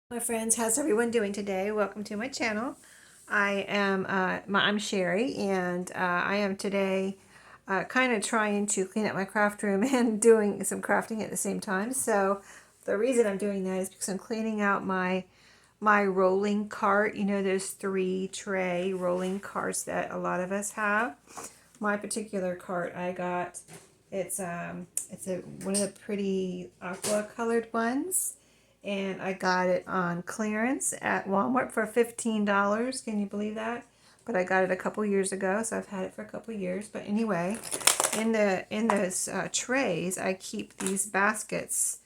My friends, how's everyone doing today? Welcome to my channel. I'm Sheree, and I am today kind of trying to clean up my craft room and doing some crafting at the same time. So the reason I'm doing that is because I'm cleaning out my rolling cart. You know, those 3-tray rolling carts that a lot of us have. My particular cart I got, it's one of the pretty aqua colored ones, and I got it on clearance at Walmart for $15. Can you believe that? But I got it a couple years ago, so I've had it for a couple years. But anyway, in those trays, I keep these baskets.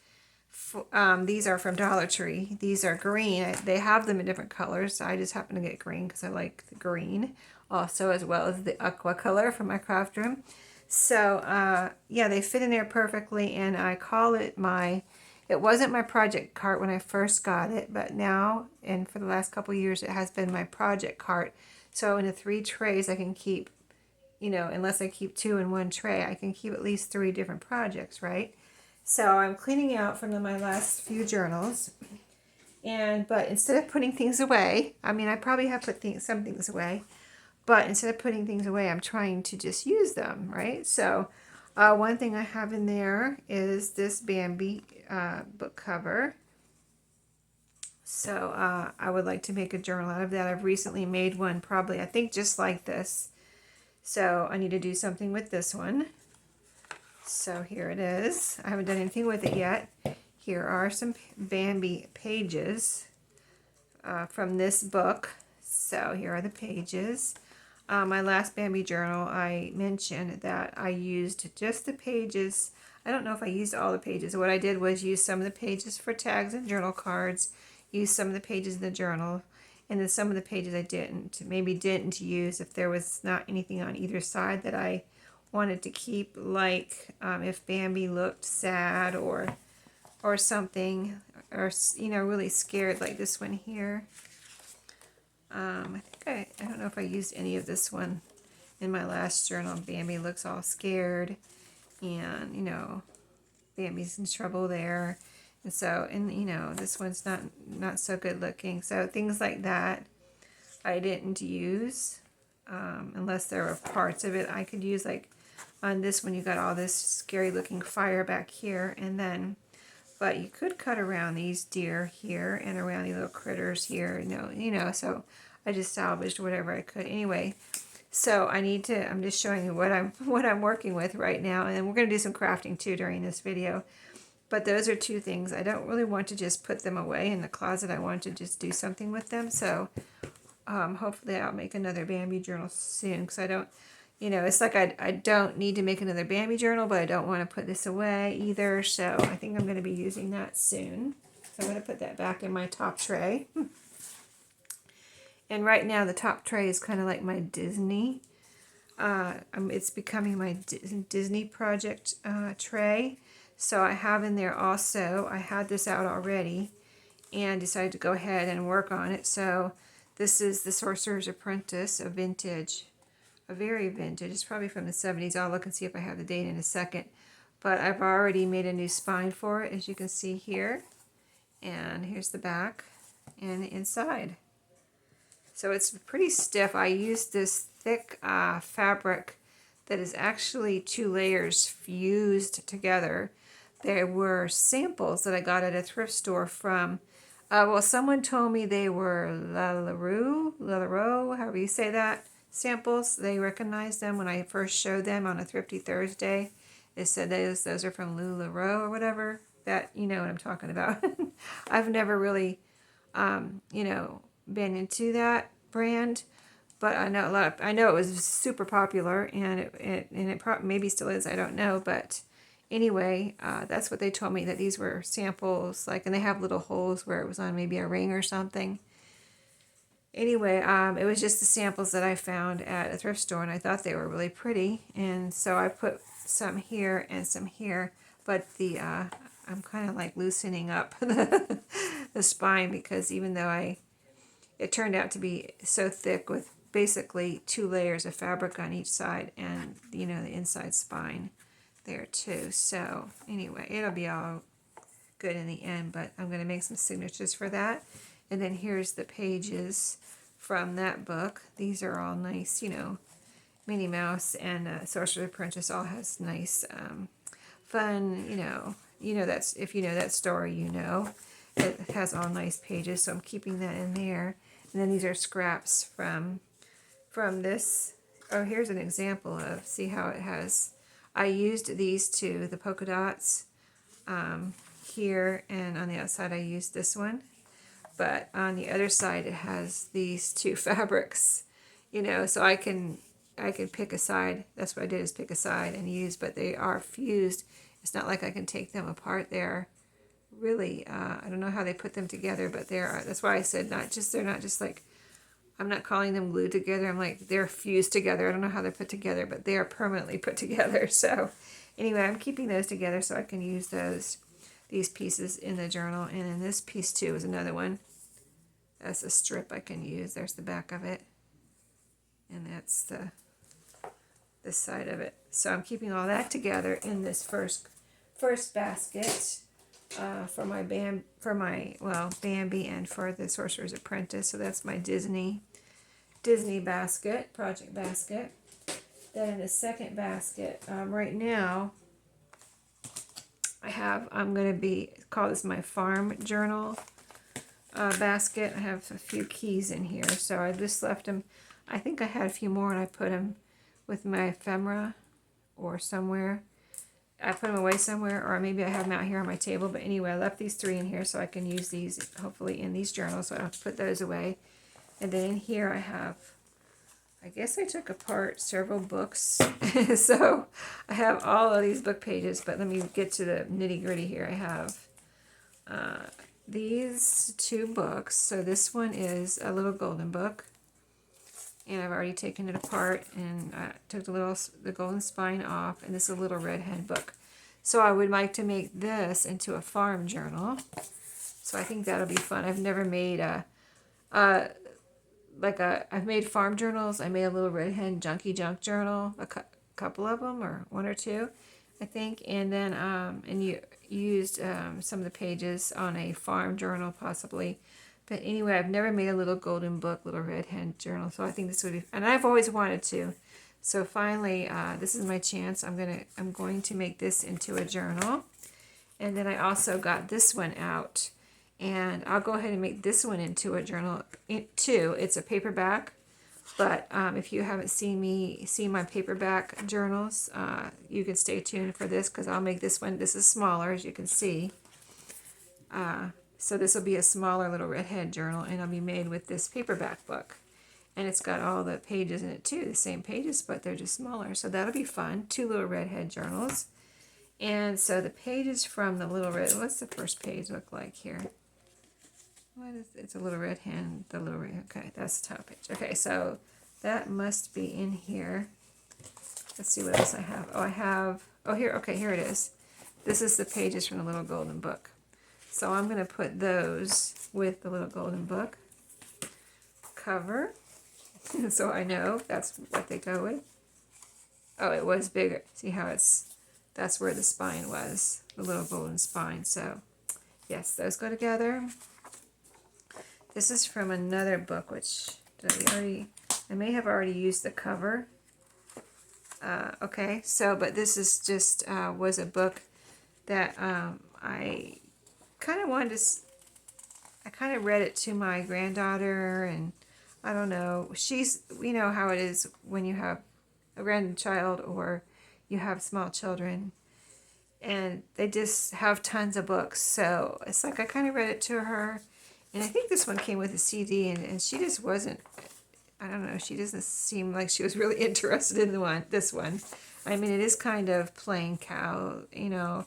These are from Dollar Tree. These are green. They have them in different colors. I just happen to get green because I like the green, also as well as the aqua color for my craft room. So yeah, they fit in there perfectly, and I call it my. It wasn't my project cart when I first got it, but now and for the last couple years, it has been my project cart. So in the 3 trays, I can keep, unless I keep 2 in one tray, I can keep at least 3 different projects, right? So I'm cleaning out from my last few journals, but instead of putting things away, I mean, I probably have put some things away, but instead of putting things away, I'm trying to just use them, right? So one thing I have in there is this Bambi book cover. So I would like to make a journal out of that. I've recently made one, probably, I think, just like this. So I need to do something with this one. So here it is. I haven't done anything with it yet. Here are some Bambi pages from this book. So here are the pages. My last Bambi journal, I mentioned that I used just the pages. I don't know if I used all the pages. What I did was use some of the pages for tags and journal cards, use some of the pages in the journal, and then some of the pages I maybe didn't use if there was not anything on either side that I wanted to keep, like if Bambi looked sad or something, or really scared, like this one here. I don't know if I used any of this one in my last journal. Bambi looks all scared, and Bambi's in trouble there, and so this one's not so good looking. So things like that I didn't use, unless there were parts of it I could use. Like on this one, you got all this scary looking fire back here, but you could cut around these deer here and around these little critters here, so I just salvaged whatever I could. Anyway, so I'm just showing you what I'm working with right now, and then we're going to do some crafting too during this video. But those are 2 things. I don't really want to just put them away in the closet. I want to just do something with them. So hopefully I'll make another Bambi journal soon, because I don't, it's like I don't need to make another Bambi journal, but I don't want to put this away either. So I think I'm going to be using that soon. So I'm going to put that back in my top tray. And right now the top tray is kind of like my Disney. It's becoming my Disney project tray. So I have in there also, I had this out already and decided to go ahead and work on it. So this is the Sorcerer's Apprentice, a very vintage. It's probably from the 70s. I'll look and see if I have the date in a second. But I've already made a new spine for it, as you can see here. And here's the back and the inside. So it's pretty stiff. I used this thick fabric that is actually 2 layers fused together. There were samples that I got at a thrift store from, someone told me they were LaRue, however you say that, samples. They recognized them when I first showed them on a Thrifty Thursday. They said those are from LaRue or whatever. That, you know what I'm talking about. I've never really, been into that brand, but I know it was super popular, and it maybe still is. I don't know, but anyway, that's what they told me, that these were samples, like, and they have little holes where it was on maybe a ring or something. Anyway, it was just the samples that I found at a thrift store, and I thought they were really pretty, and so I put some here and some here, but I'm kind of like loosening up the spine, because even though it turned out to be so thick with basically 2 layers of fabric on each side, and the inside spine there too. So anyway, it'll be all good in the end, but I'm going to make some signatures for that. And then here's the pages from that book. These are all nice, you know, Minnie Mouse and Sorcerer's Apprentice all has nice, fun, you know that's, if you know that story, you know. It has all nice pages, so I'm keeping that in there. And then these are scraps from this. Oh, here's an example of, see how it has, I used these two, the polka dots, here, and on the outside I used this one. But on the other side it has these two fabrics, you know, so I can pick a side. That's what I did, is pick a side and use, but they are fused. It's not like I can take them apart. They're really, I don't know how they put them together, but they are, that's why I said they're not just like, I'm not calling them glued together. I'm like, they're fused together. I don't know how they're put together, but they are permanently put together. So anyway, I'm keeping those together so I can use these pieces in the journal. And then this piece too is another one. That's a strip I can use. There's the back of it. And that's this side of it. So I'm keeping all that together in this first basket for my Bambi and for the Sorcerer's Apprentice. So that's my Disney basket, project basket. Then in the second basket, right now, I'm going to call this my farm journal basket. I have a few keys in here, so I just left them. I think I had a few more and I put them with my ephemera or somewhere. I put them away somewhere, or maybe I have them out here on my table. But anyway, I left these three in here so I can use these hopefully in these journals, so I don't have to put those away. And then in here I have, I guess I took apart several books. So I have all of these book pages, but let me get to the nitty gritty here. I have these two books. So this one is a little golden book, and I've already taken it apart and I took the golden spine off, and this is a little red hen book. So I would like to make this into a farm journal. So I think that'll be fun. I've never made I've made farm journals. I made a little red hen junky junk journal, a couple of them, or one or two, I think. And then and you used some of the pages on a farm journal possibly. But anyway, I've never made a little golden book, little red hen journal. So I think this would be, and I've always wanted to. So finally, this is my chance. I'm going to make this into a journal. And then I also got this one out, and I'll go ahead and make this one into a journal too. It's a paperback, but if you haven't seen my paperback journals, you can stay tuned for this, because I'll make this one. This is smaller, as you can see. So this will be a smaller little redhead journal, and it'll be made with this paperback book. And it's got all the pages in it too, the same pages, but they're just smaller. So that'll be fun. Two little redhead journals. And so the pages from the little red, what's the first page look like here? It's a little red hen, okay, that's the top page. Okay, so that must be in here. Let's see what else I have. Here it is. This is the pages from the little golden book. So I'm going to put those with the little golden book cover. So I know that's what they go with. Oh, it was bigger. See how that's where the spine was, the little golden spine. So yes, those go together. This is from another book, which I may have already used the cover. Okay, so, but this is just, was a book that I kind of wanted to, I kind of read it to my granddaughter, and I don't know, you know how it is when you have a grandchild or you have small children, and they just have tons of books. So it's like I kind of read it to her, and I think this one came with a CD, and she just wasn't, I don't know, she doesn't seem like she was really interested in this one. I mean, it is kind of plain cow, you know,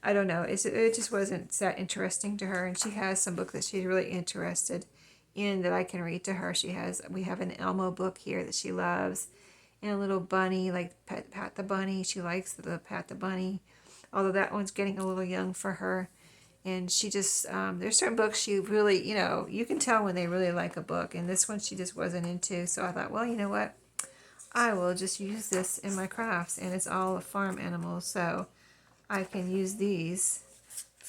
I don't know, it just wasn't that interesting to her. And she has some book that she's really interested in that I can read to her. We have an Elmo book here that she loves, and a little bunny, like Pat the Bunny. She likes the Pat the Bunny, although that one's getting a little young for her. And she just, there's certain books she really, you know, you can tell when they really like a book. And this one she just wasn't into. So I thought, well, you know what? I will just use this in my crafts. And it's all farm animals. So I can use these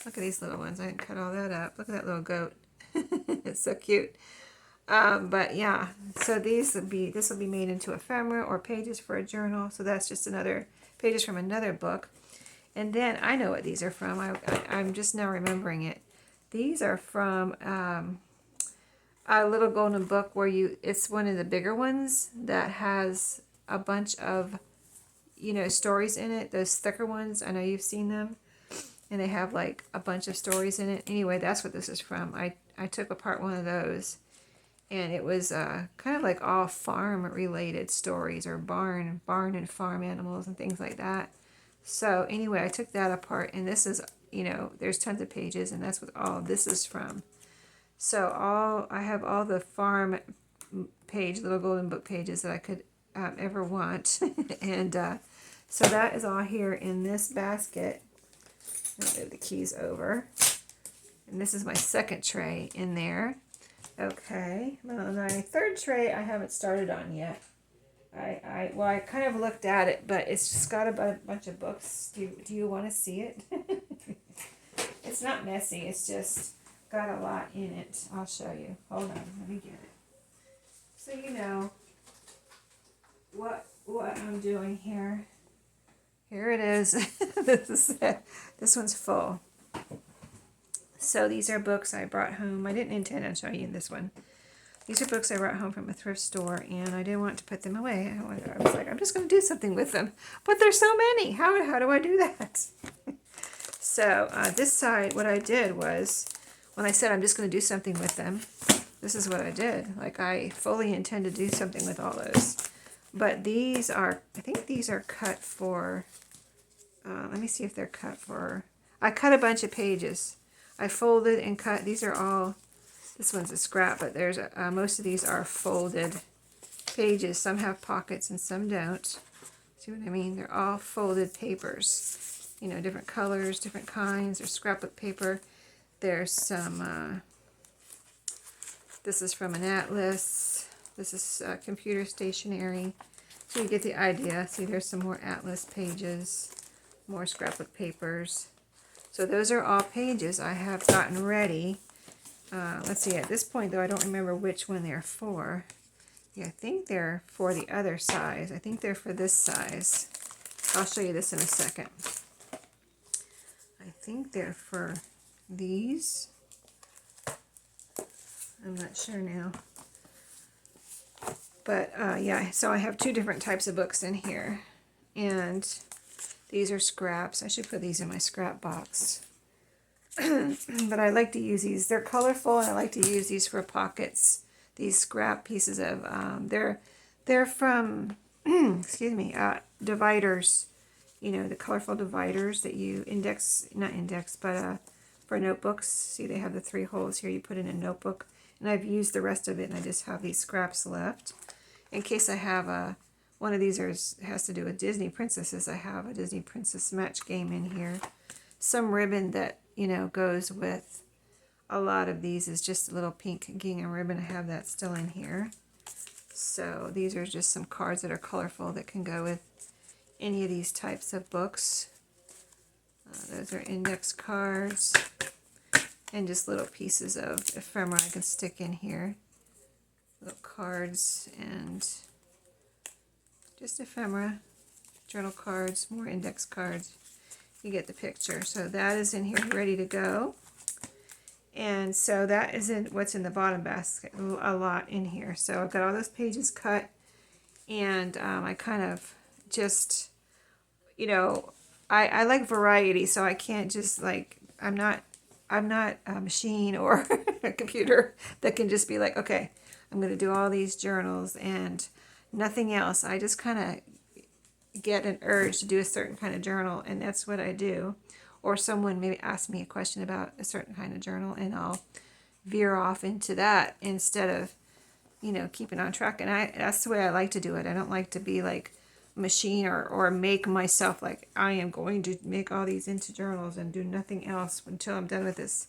Look at these little ones. I didn't cut all that up. Look at that little goat. It's so cute. But yeah, so this will be made into ephemera or pages for a journal. So that's just another pages from another book. And then I know what these are from. I'm just now remembering it. These are from a little golden book where it's one of the bigger ones that has a bunch of, stories in it. Those thicker ones, I know you've seen them. And they have like a bunch of stories in it. Anyway, that's what this is from. I took apart one of those, and it was kind of like all farm related stories, or barn and farm animals and things like that. So anyway, I took that apart, and this is, there's tons of pages, and that's what all this is from. So I have all the farm little golden book pages that I could ever want. And so that is all here in this basket. I'll move the keys over. And this is my second tray in there. Okay, well, my third tray I haven't started on yet. I kind of looked at it, but it's just got a bunch of books. Do you want to see it? It's not messy. It's just got a lot in it. I'll show you. Hold on, let me get it. So you know what I'm doing here. Here it is. This one's full. So these are books I brought home. I didn't intend on showing you this one. These are books I brought home from a thrift store, and I didn't want to put them away. I was like, I'm just going to do something with them. But there's so many. How do I do that? So this side, what I did was, when I said I'm just going to do something with them, this is what I did. Like, I fully intend to do something with all those. But these are, I think these are cut for, let me see if they're cut for, I cut a bunch of pages. I folded and cut. These are all, this one's a scrap, but there's most of these are folded pages. Some have pockets and some don't. See what I mean? They're all folded papers. Different colors, different kinds. There's scrapbook paper. There's some, this is from an atlas. This is computer stationery. So you get the idea. See, there's some more atlas pages, more scrapbook papers. So those are all pages I have gotten ready. Let's see, at this point though, I don't remember which one they're for. Yeah, I think they're for the other size. I think they're for this size. I'll show you this in a second. I think they're for these. I'm not sure now. But yeah, so I have two different types of books in here. And these are scraps. I should put these in my scrap box. But I like to use these. They're colorful, and I like to use these for pockets. These scrap pieces of, they're from, excuse me, dividers. The colorful dividers that you not index, but for notebooks. See, they have the 3 holes here. You put in a notebook. And I've used the rest of it, and I just have these scraps left. In case I have one of these has to do with Disney princesses. I have a Disney princess match game in here. Some ribbon that, goes with a lot of these is just a little pink gingham ribbon. I have that still in here. So these are just some cards that are colorful that can go with any of these types of books. Those are index cards. And just little pieces of ephemera I can stick in here. Little cards and just ephemera, journal cards, more index cards. You get the picture. So that is in here ready to go. And so that is what's in the bottom basket, a lot in here. So I've got all those pages cut, and I kind of just, I like variety, so I can't just I'm not a machine or a computer that can just be like, okay, I'm going to do all these journals and nothing else. I just kind of get an urge to do a certain kind of journal, and that's what I do. Or someone maybe asks me a question about a certain kind of journal, and I'll veer off into that instead of, keeping on track. And that's the way I like to do it. I don't like to be like a machine or make myself like, I am going to make all these into journals and do nothing else until I'm done with this.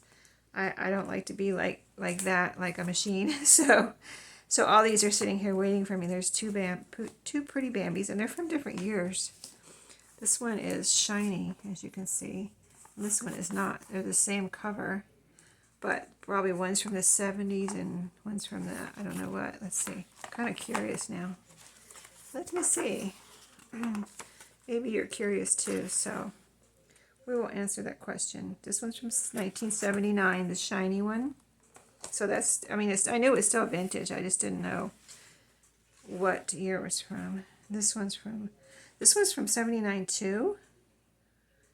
I don't like to be like that, like a machine. So all these are sitting here waiting for me. There's two pretty Bambis, and they're from different years. This one is shiny, as you can see. This one is not. They're the same cover, but probably one's from the 70s and one's from the, I don't know what. Let's see. I'm kind of curious now. Let me see. Maybe you're curious too, so we will answer that question. This one's from 1979, the shiny one. So that's, I mean, I knew it was still vintage. I just didn't know what year it was from. This one's from 79 too.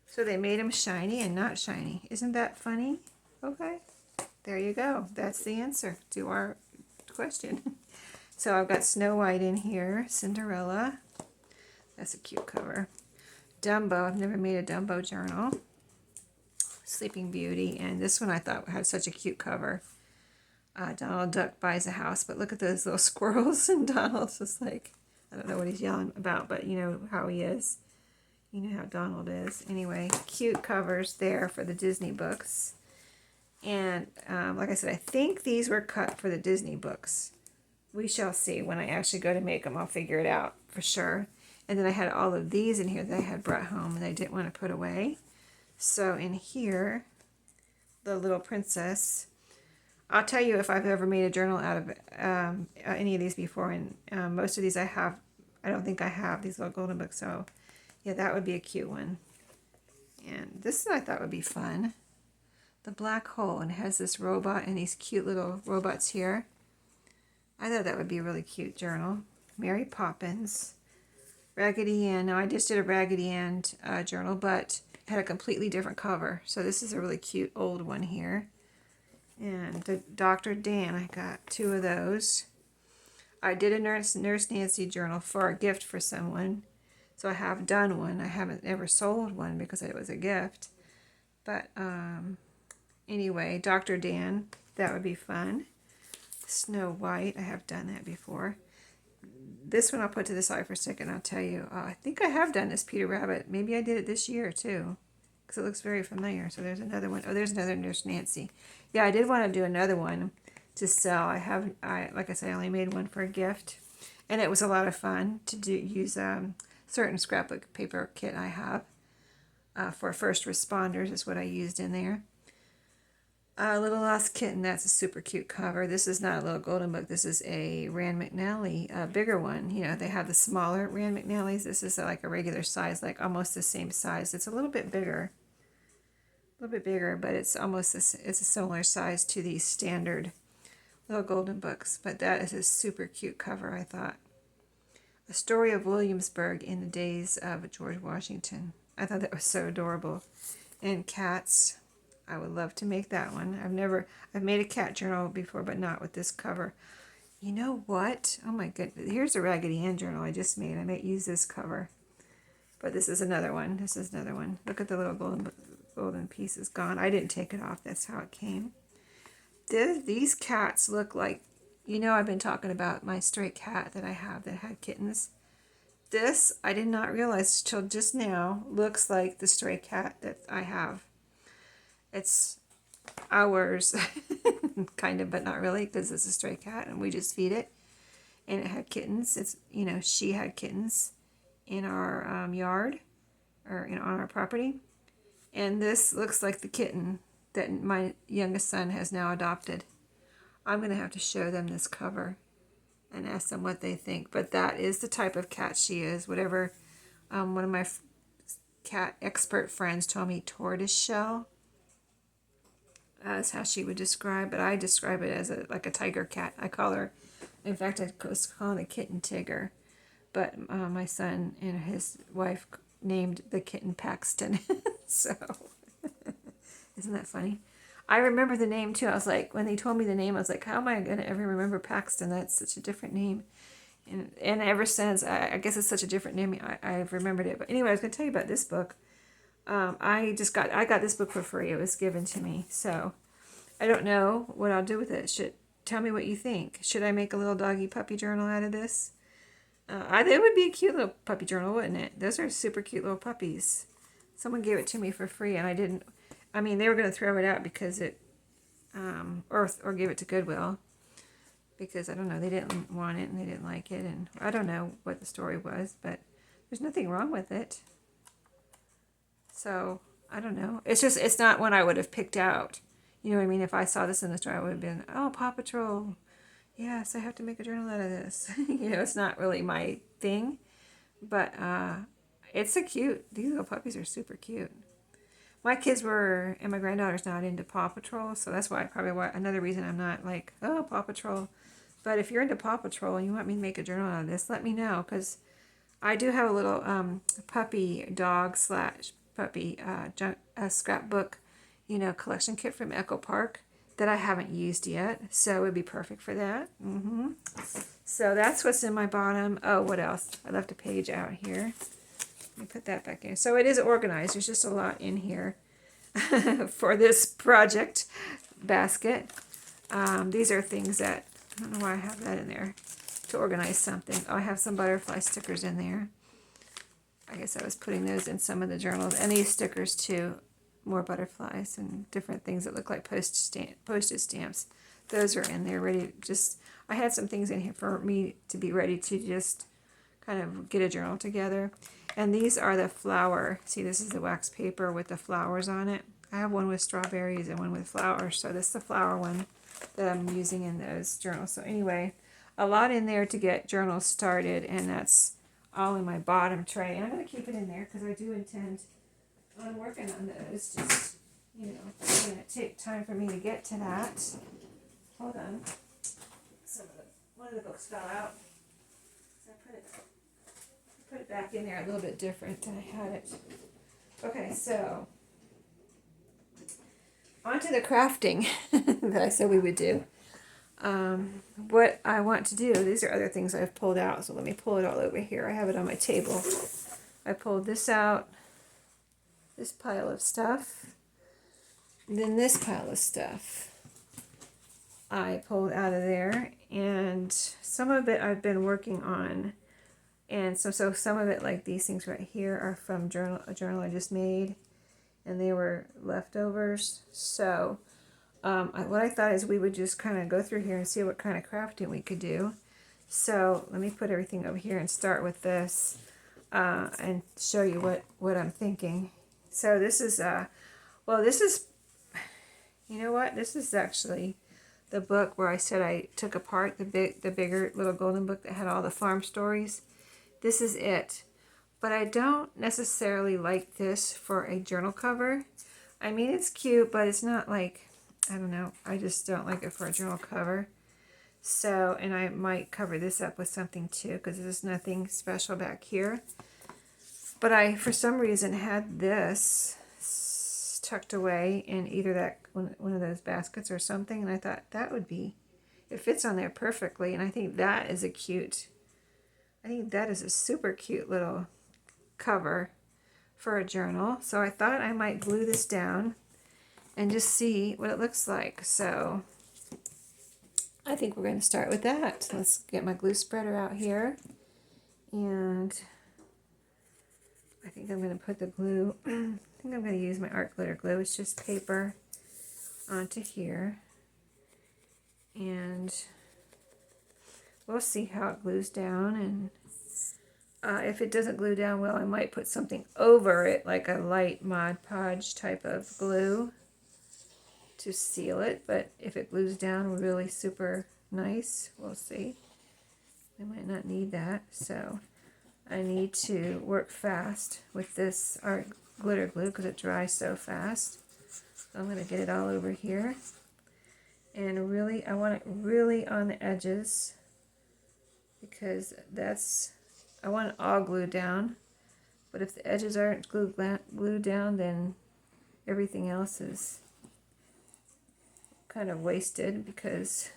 So they made them shiny and not shiny. Isn't that funny? Okay, there you go. That's the answer to our question. So I've got Snow White in here, Cinderella. That's a cute cover. Dumbo, I've never made a Dumbo journal. Sleeping Beauty, and this one I thought had such a cute cover. Donald Duck buys a house, but look at those little squirrels, and Donald's just like, I don't know what he's yelling about, but you know how he is. You know how Donald is. Anyway, cute covers there for the Disney books. And like I said, I think these were cut for the Disney books. We shall see. When I actually go to make them, I'll figure it out for sure. And then I had all of these in here that I had brought home and I didn't want to put away. So in here, the little princess. I'll tell you if I've ever made a journal out of any of these before. And most of these I have. I don't think I have these little golden books. So yeah, that would be a cute one. And this I thought would be fun. The Black Hole, and it has this robot and these cute little robots here. I thought that would be a really cute journal. Mary Poppins. Raggedy Ann. Now I just did a Raggedy Ann journal, but it had a completely different cover. So this is a really cute old one here. And the Dr. Dan, I got 2 of those. I did a Nurse Nancy journal for a gift for someone. So I have done one. I haven't ever sold one because it was a gift. But anyway, Dr. Dan, that would be fun. Snow White, I have done that before. This one I'll put to the side for a second. I'll tell you. I think I have done this Peter Rabbit. Maybe I did it this year too, because it looks very familiar. So there's another one. Oh, there's another Nurse Nancy. Yeah, I did want to do another one to sell. Like I said, I only made one for a gift, and it was a lot of fun to use certain scrapbook paper kit I have for first responders is what I used in there. Little Lost Kitten, that's a super cute cover. This is not a little golden book. This is a Rand McNally, a bigger one. You know, they have the smaller Rand McNallys. This is like a regular size, like almost the same size. It's a little bit bigger. But it's almost it's a similar size to these standard little golden books. But that is a super cute cover, I thought. A Story of Williamsburg in the Days of George Washington. I thought that was so adorable. And Cats. I would love to make that one. I've made a cat journal before, but not with this cover. You know what? Oh my goodness. Here's a Raggedy Ann journal I just made. I might use this cover. But this is another one. Look at the little golden piece is gone. I didn't take it off. That's how it came. These cats look like, you know, I've been talking about my stray cat that I have that had kittens. This, I did not realize till just now, looks like the stray cat that I have. It's ours, kind of, but not really, because it's a stray cat, and we just feed it. And it had kittens. She had kittens in our yard, or on our property. And this looks like the kitten that my youngest son has now adopted. I'm going to have to show them this cover and ask them what they think. But that is the type of cat she is. Whatever one of my cat expert friends told me, tortoiseshell. That's how she would describe, but I describe it as like a tiger cat. I call her, in fact, I was calling the kitten Tigger, but my son and his wife named the kitten Paxton. So, isn't that funny? I remember the name too. I was like, when they told me the name, I was like, how am I going to ever remember Paxton? That's such a different name. And ever since, I guess it's such a different name, I've remembered it. But anyway, I was going to tell you about this book. I got this book for free. It was given to me. So I don't know what I'll do with it. Tell me what you think. Should I make a little doggy puppy journal out of this? It would be a cute little puppy journal, wouldn't it? Those are super cute little puppies. Someone gave it to me for free, and I didn't. I mean, they were going to throw it out because it, or give it to Goodwill, because I don't know, they didn't want it and they didn't like it, and I don't know what the story was, but there's nothing wrong with it. So I don't know. It's just, it's not one I would have picked out. You know what I mean? If I saw this in the store, I would have been, oh, Paw Patrol. Yes, I have to make a journal out of this. You know, it's not really my thing, but it's a cute. These little puppies are super cute. My kids were, and my granddaughter's not into Paw Patrol, so that's why probably why, another reason I'm not like, oh, Paw Patrol. But if you're into Paw Patrol and you want me to make a journal out of this, let me know, because I do have a little puppy dog slash puppy scrapbook, you know, collection kit from Echo Park that I haven't used yet, so it would be perfect for that. So that's what's in my bottom. Oh, what else? I left a page out here. Let me put that back in. So it is organized. There's just a lot in here for this project basket. These are things that, I don't know why I have that in there, to organize something. Oh, I have some butterfly stickers in there. I guess I was putting those in some of the journals. And these stickers too, more butterflies and different things that look like postage stamps. Those are in there ready. Just, I had some things in here for me to be ready to just kind of get a journal together. And these are the flower. See, this is the wax paper with the flowers on it. I have one with strawberries and one with flowers. So this is the flower one that I'm using in those journals. So anyway, a lot in there to get journals started, and that's all in my bottom tray. And I'm going to keep it in there because I do intend on working on those. Just, you know, it's going to take time for me to get to that. Hold on. One of the books fell out. So I put it back in there a little bit different than I had it. Okay, so on to the crafting that I said we would do. What I want to do, these are other things I've pulled out, so let me pull it all over here. I have it on my table. I pulled this out, this pile of stuff, and then this pile of stuff I pulled out of there, and some of it I've been working on, and so some of it, like these things right here, are from a journal I just made, and they were leftovers. So what I thought is we would just kind of go through here and see what kind of crafting we could do. So let me put everything over here and start with this and show you what I'm thinking. So this is, well, this is, you know what? This is actually the book where I said I took apart the bigger little golden book that had all the farm stories. This is it. But I don't necessarily like this for a journal cover. I mean, it's cute, but it's not like, I don't know, I just don't like it for a journal cover. So, and I might cover this up with something too, because there's nothing special back here. But I, for some reason, had this tucked away in either that one of those baskets or something, and I thought that would be, it fits on there perfectly, and I think that is a super cute little cover for a journal. So I thought I might glue this down and just see what it looks like. So I think we're going to start with that. Let's get my glue spreader out here, and I think I'm going to put the glue, I think I'm going to use my art glitter glue. It's just paper onto here, and we'll see how it glues down. And if it doesn't glue down well, I might put something over it, like a light Mod Podge type of glue to seal it. But if it glues down really super nice, we'll see. I might not need that, so I need to work fast with this art glitter glue because it dries so fast. So I'm going to get it all over here, and really, I want it really on the edges, because I want it all glued down. But if the edges aren't glued down, then everything else is kind of wasted, because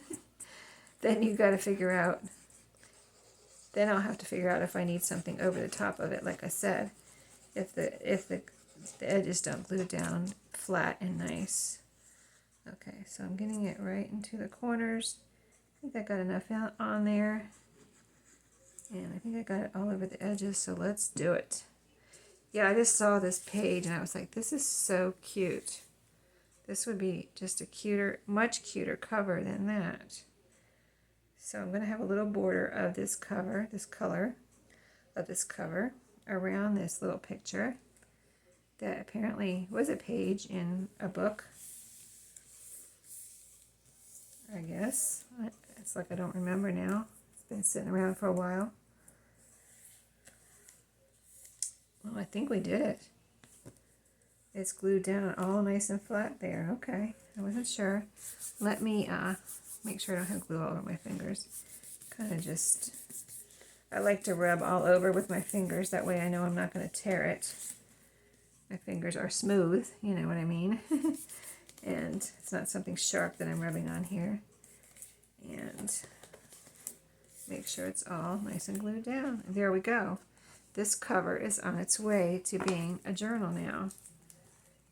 then you got to figure out, then I'll have to figure out if I need something over the top of it, like I said, if the edges don't glue down flat and nice. Okay, so I'm getting it right into the corners. I think I got enough on there, and I think I got it all over the edges, so let's do it. Yeah, I just saw this page and I was like, this is so cute. This would be just a cuter, much cuter cover than that. So I'm going to have a little border of this cover, this color of this cover around this little picture. that apparently was a page in a book, I guess. It's like I don't remember now. It's been sitting around for a while. Well, I think we did it. It's glued down all nice and flat there. Okay, I wasn't sure. Let me make sure I don't have glue all over my fingers. Kind of just, I like to rub all over with my fingers. That way I know I'm not going to tear it. My fingers are smooth, you know what I mean. And it's not something sharp that I'm rubbing on here. And make sure it's all nice and glued down. And there we go. This cover is on its way to being a journal now.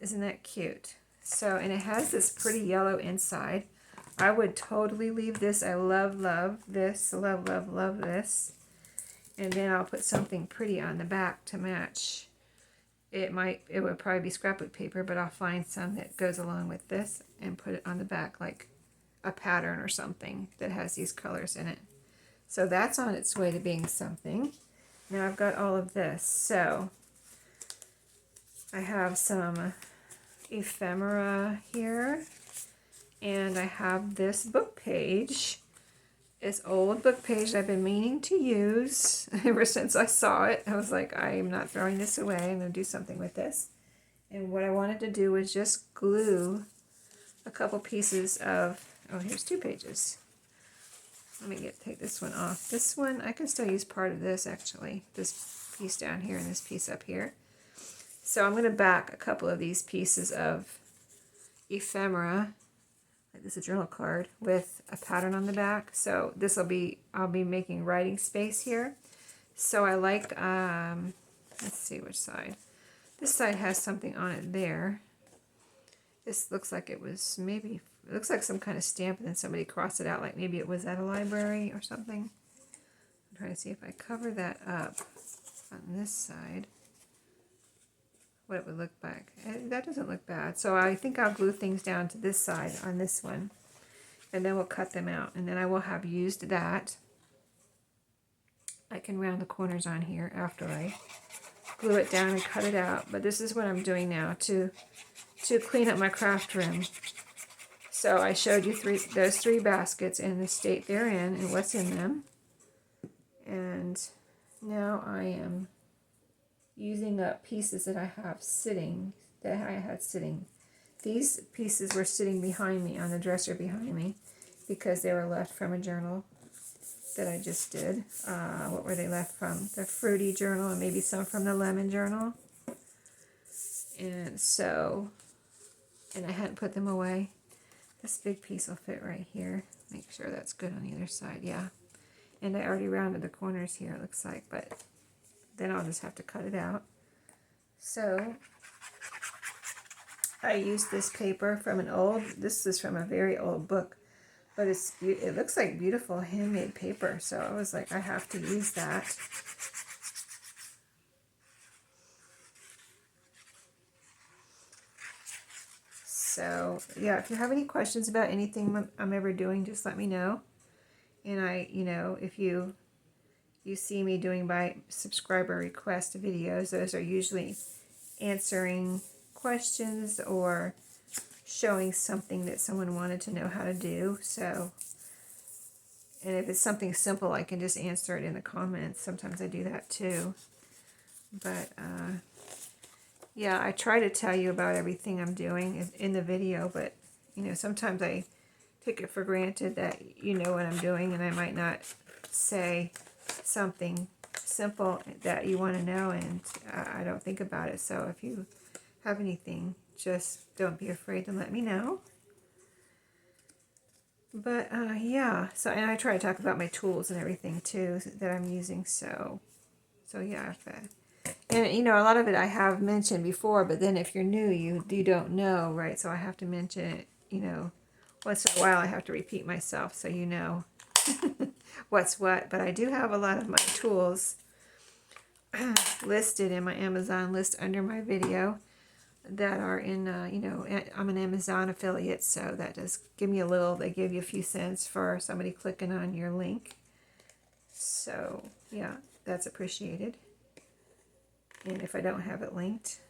Isn't that cute? So, and it has this pretty yellow inside. I would totally leave this. I love, love this. Love, love, love this. And then I'll put something pretty on the back to match. It would probably be scrapbook paper, but I'll find some that goes along with this and put it on the back like a pattern or something that has these colors in it. So that's on its way to being something. Now I've got all of this. So I have some ephemera here, and I have this book page. This old book page I've been meaning to use ever since I saw it. I was like, I am not throwing this away. I'm going to do something with this. And what I wanted to do was just glue a couple pieces of, oh, here's 2 pages. Let me take this one off. This one, I can still use part of this actually. This piece down here and this piece up here. So I'm going to back a couple of these pieces of ephemera, like this is a journal card, with a pattern on the back. So this will be, I'll be making writing space here. So I like, let's see which side. This side has something on it there. This looks like it was maybe, it looks like some kind of stamp and then somebody crossed it out, like maybe it was at a library or something. I'm trying to see if I cover that up on this side, what it would look like. That doesn't look bad. So I think I'll glue things down to this side on this one, and then we'll cut them out, and then I will have used that. I can round the corners on here after I glue it down and cut it out, but this is what I'm doing now to clean up my craft room. So I showed you those three baskets and the state they're in and what's in them, and now I am using up pieces that I have sitting, that I had sitting. These pieces were sitting behind me on the dresser behind me because they were left from a journal that I just did. What were they left from? The fruity journal and maybe some from the lemon journal. And so, and I hadn't put them away. This big piece will fit right here. Make sure that's good on the other side, yeah. And I already rounded the corners here, it looks like, but then I'll just have to cut it out. So I used this paper from this is from a very old book, but it looks like beautiful handmade paper. So I was like, I have to use that. So yeah, if you have any questions about anything I'm ever doing, just let me know. And if you see me doing by subscriber request videos, those are usually answering questions or showing something that someone wanted to know how to do. So, and if it's something simple, I can just answer it in the comments. Sometimes I do that too. But yeah, I try to tell you about everything I'm doing in the video, but sometimes I take it for granted that you know what I'm doing, and I might not say something simple that you want to know, and I don't think about it. So if you have anything, just don't be afraid to let me know. But yeah, so, and I try to talk about my tools and everything too that I'm using. So yeah, and a lot of it I have mentioned before, but then if you're new, you don't know, right? So I have to mention it, once in a while. I have to repeat myself so you know what's what. But I do have a lot of my tools listed in my Amazon list under my video that are in, I'm an Amazon affiliate, so that does give me they give you a few cents for somebody clicking on your link. So yeah, that's appreciated. And if I don't have it linked,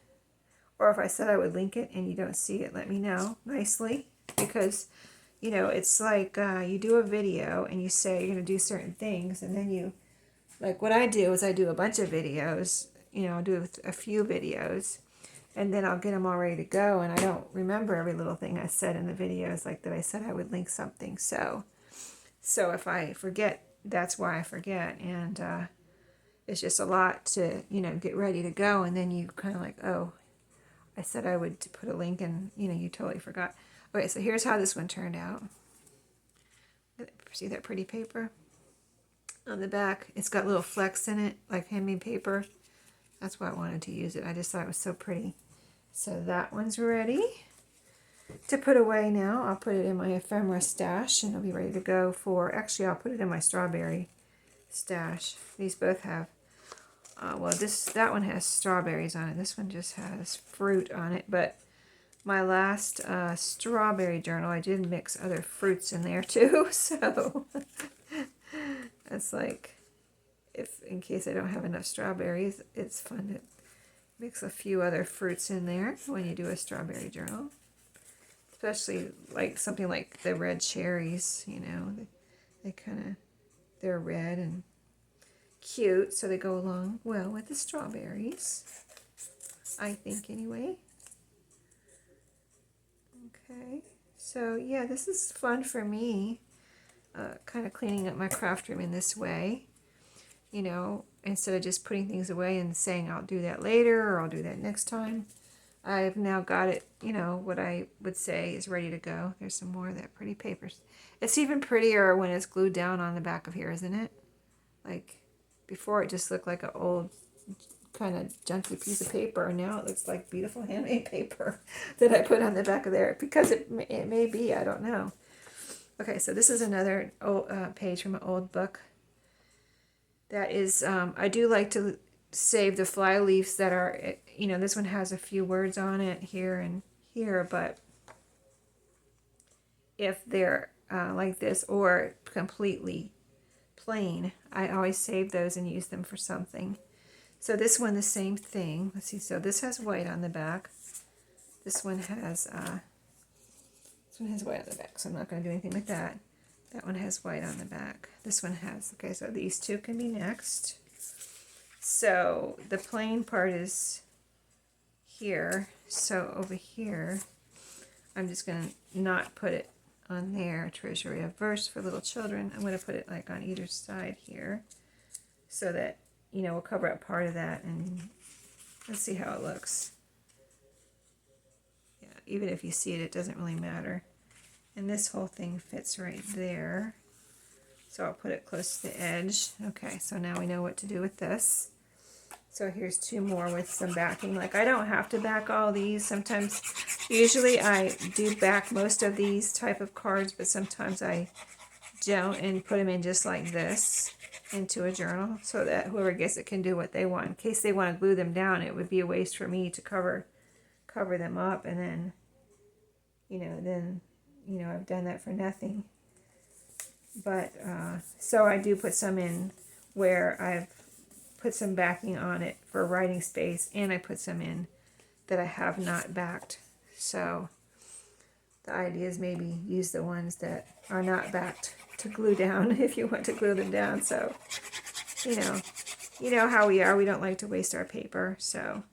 Or if I said I would link it and you don't see it, let me know nicely, because you know, it's like you do a video and you say you're going to do certain things, and then you, like what I do is I do a bunch of videos, you know, I'll do a few videos, and then I'll get them all ready to go, and I don't remember every little thing I said in the videos, like that I said I would link something. So if I forget, that's why I forget, and it's just a lot to, you know, get ready to go, and then you kind of like, oh, I said I would put a link, and you know, you totally forgot. Okay, so here's how this one turned out. See that pretty paper on the back? It's got little flecks in it, like handmade paper. That's why I wanted to use it. I just thought it was so pretty. So that one's ready to put away now. I'll put it in my ephemera stash, and it'll be ready to go for, actually I'll put it in my strawberry stash. These both have, well, that one has strawberries on it. This one just has fruit on it, but my last strawberry journal, I did mix other fruits in there too, so it's like, if in case I don't have enough strawberries, it's fun to mix a few other fruits in there when you do a strawberry journal. Especially like something like the red cherries, you know, they kind of, they're red and cute, so they go along well with the strawberries, I think anyway. Okay, so yeah, this is fun for me, kind of cleaning up my craft room in this way, you know, instead of just putting things away and saying I'll do that later or I'll do that next time. I've now got it, you know, what I would say is ready to go. There's some more of that pretty paper. It's even prettier when it's glued down on the back of here, isn't it? Like, before it just looked like an old kind of junky piece of paper, and now it looks like beautiful handmade paper that I put on the back of there, because it may be, I don't know. Okay, so this is another old page from an old book. That is, I do like to save the fly leaves that are, you know, this one has a few words on it here and here, but if they're like this or completely plain, I always save those and use them for something. So this one, the same thing. Let's see. So this has white on the back. This one has white on the back. So I'm not going to do anything with that. That one has white on the back. This one has. Okay, so these two can be next. So the plain part is here. So over here, I'm just going to not put it on there. Treasury of verse for little children. I'm going to put it like on either side here, so that, you know, we'll cover up part of that, and let's see how it looks. Yeah, even if you see it, it doesn't really matter. And this whole thing fits right there. So I'll put it close to the edge. Okay, so now we know what to do with this. So here's two more with some backing. Like, I don't have to back all these. Sometimes, usually I do back most of these type of cards, but sometimes I don't, and put them in just like this into a journal, so that whoever gets it can do what they want. In case they want to glue them down, it would be a waste for me to cover them up, and then, you know, I've done that for nothing. But so I do put some in where I've put some backing on it for writing space, and I put some in that I have not backed. So the idea is maybe use the ones that are not backed to glue down if you want to glue them down. So, you know how we are. We don't like to waste our paper. So,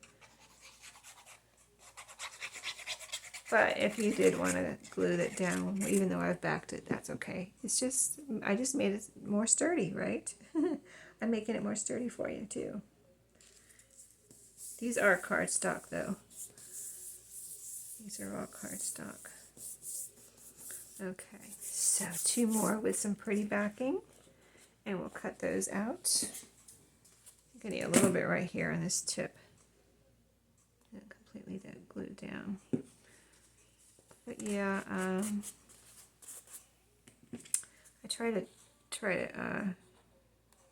but if you did want to glue it down, even though I've backed it, that's okay. It's just, I just made it more sturdy, right? I'm making it more sturdy for you too. These are cardstock though. These are all cardstock. Okay, so two more with some pretty backing, and we'll cut those out. I'm going to need a little bit right here on this tip. Not completely glued down. But yeah, I try to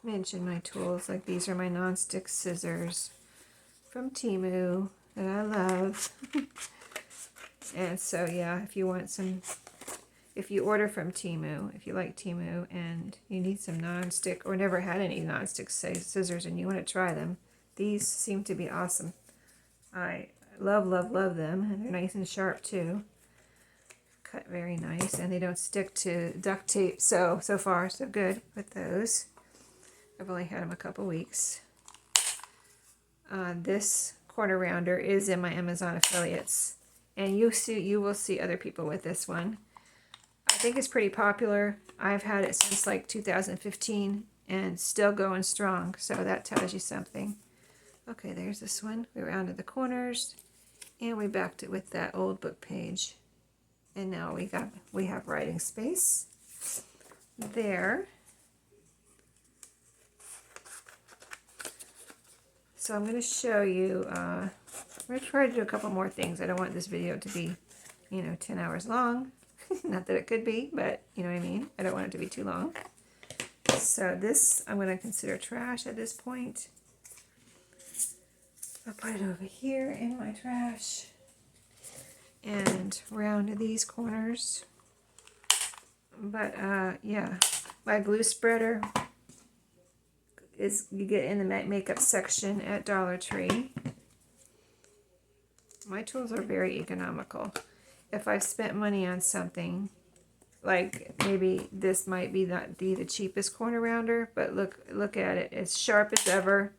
mention my tools. Like, these are my non-stick scissors from Temu that I love. And so yeah, if you want some, if you order from Temu, if you like Temu and you need some non-stick, or never had any non-stick scissors and you want to try them, these seem to be awesome. I Love, love, love them. And they're nice and sharp too. Cut very nice, and they don't stick to duct tape. So far, so good with those. I've only had them a couple weeks. This corner rounder is in my Amazon affiliates, and you will see other people with this one. I think it's pretty popular. I've had it since like 2015 and still going strong, so that tells you something. Okay, there's this one. We rounded the corners and we backed it with that old book page. And now we have writing space there. So I'm going to show you, I'm going to try to do a couple more things. I don't want this video to be, 10 hours long. Not that it could be, but you know what I mean. I don't want it to be too long. So this, I'm going to consider trash at this point. I'll put it over here in my trash. And round these corners. But, yeah, my glue spreader is you get in the makeup section at Dollar Tree. My tools are very economical. If I've spent money on something, like maybe this might be not be the cheapest corner rounder, but look at it. It's sharp as ever,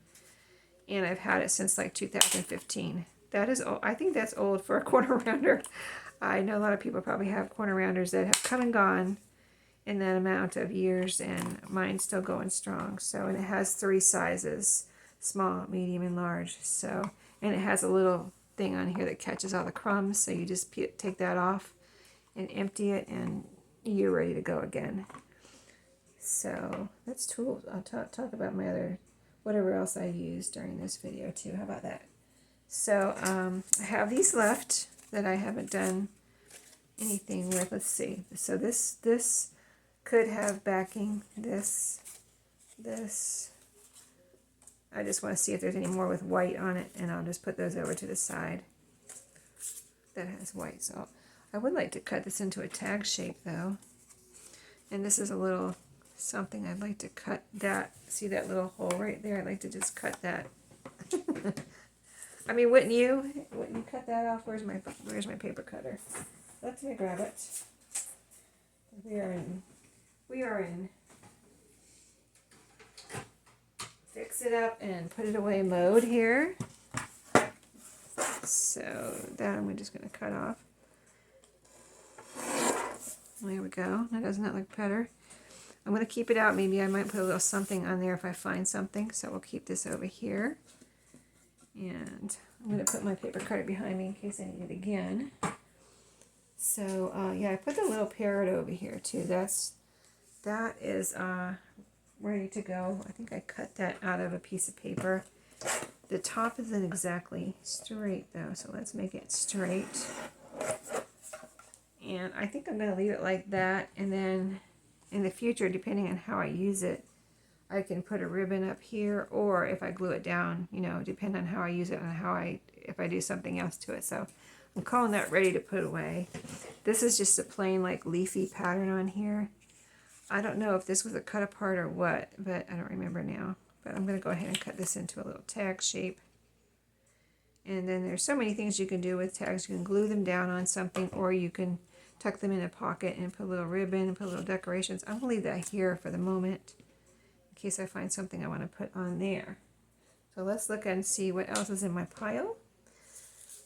and I've had it since like 2015. That is old. I think that's old for a corner rounder. I know a lot of people probably have corner rounders that have come and gone in that amount of years, and mine's still going strong. So, and it has 3 sizes: small, medium, and large. So, and it has a little thing on here that catches all the crumbs, so you just take that off and empty it, and you're ready to go again. So that's tools. I'll talk about my other, whatever else I used during this video too. How about that? So I have these left that I haven't done anything with. Let's see. So this could have backing. This. I just want to see if there's any more with white on it, and I'll just put those over to the side. That has white. So I would like to cut this into a tag shape though. And this is a little something I'd like to cut that. See that little hole right there? I'd like to just cut that. I mean, wouldn't you? Wouldn't you cut that off? Where's my paper cutter? Let me grab it. We are in fix it up and put it away mode here. So that I'm just going to cut off. There we go. Now doesn't that look better? I'm going to keep it out. Maybe I might put a little something on there if I find something. So we'll keep this over here. And I'm going to put my paper cutter behind me in case I need it again. So yeah, I put the little parrot over here too. That is ready to go. I think I cut that out of a piece of paper. The top isn't exactly straight though, so let's make it straight. And I think I'm going to leave it like that, and then in the future, depending on how I use it, I can put a ribbon up here, or if I glue it down, depending on how I use it and if I do something else to it. So I'm calling that ready to put away. This is just a plain like leafy pattern on here. I don't know if this was a cut apart or what, but I don't remember now. But I'm going to go ahead and cut this into a little tag shape. And then there's so many things you can do with tags. You can glue them down on something, or you can tuck them in a pocket and put a little ribbon and put little decorations. I'm going to leave that here for the moment in case I find something I want to put on there. So let's look and see what else is in my pile.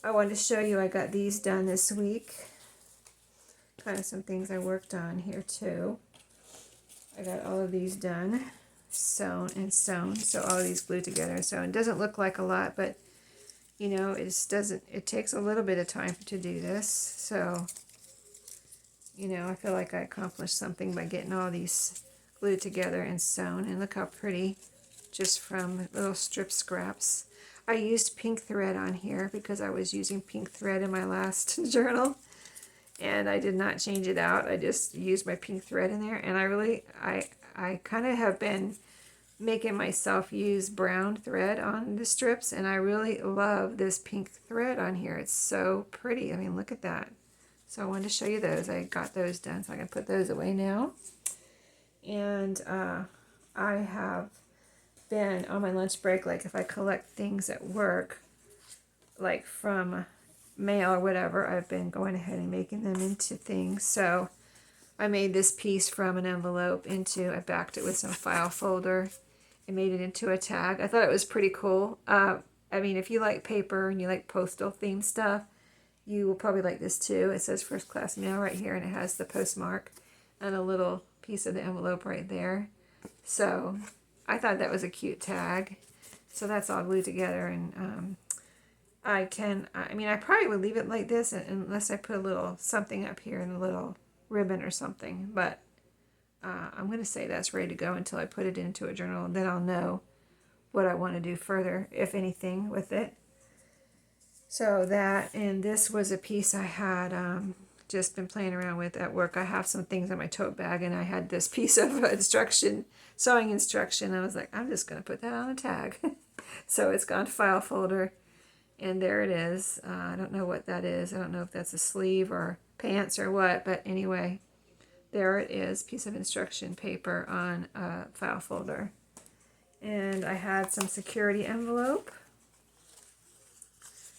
I wanted to show you I got these done this week. Kind of some things I worked on here too. I got all of these done, sewn and sewn. So all of these glued together and sewn. It doesn't look like a lot, but it just doesn't, it takes a little bit of time to do this. So, I feel like I accomplished something by getting all these glued together and sewn. And look how pretty, just from little strip scraps. I used pink thread on here because I was using pink thread in my last journal. And I did not change it out. I just used my pink thread in there. And I kind of have been making myself use brown thread on the strips, and I really love this pink thread on here. It's so pretty. I mean, look at that. So I wanted to show you those. I got those done, so I can put those away now. And I have been on my lunch break, like if I collect things at work, like from mail or whatever, I've been going ahead and making them into things. So I made this piece from an envelope into, I backed it with some file folder and made it into a tag. I thought it was pretty cool. I mean, if you like paper and you like postal themed stuff, you will probably like this too. It says first class mail right here, and it has the postmark and a little piece of the envelope right there. So I thought that was a cute tag. So that's all glued together, and I mean, I probably would leave it like this unless I put a little something up here and a little ribbon or something. But I'm going to say that's ready to go until I put it into a journal, and then I'll know what I want to do further, if anything, with it. So that, and this was a piece I had just been playing around with at work. I have some things in my tote bag, and I had this piece of sewing instruction. I was like, I'm just going to put that on a tag. So it's gone to file folder, and there it is. I don't know what that is. I don't know if that's a sleeve or pants or what, but anyway, there it is, piece of instruction paper on a file folder. And I had some security envelope.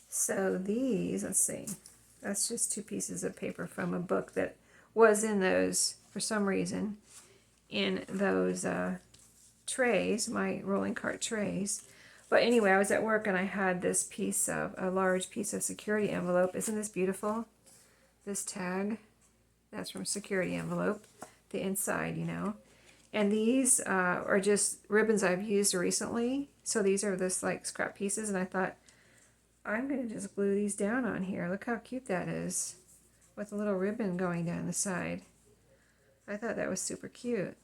So these, let's see, that's just 2 pieces of paper from a book that was in those, for some reason, in those trays, my rolling cart trays. But anyway, I was at work and I had this piece of, a large piece of security envelope. Isn't this beautiful? This tag, that's from security envelope, the inside, you know. And these are just ribbons I've used recently. So these are this like scrap pieces, and I thought, I'm going to just glue these down on here. Look how cute that is, with a little ribbon going down the side. I thought that was super cute,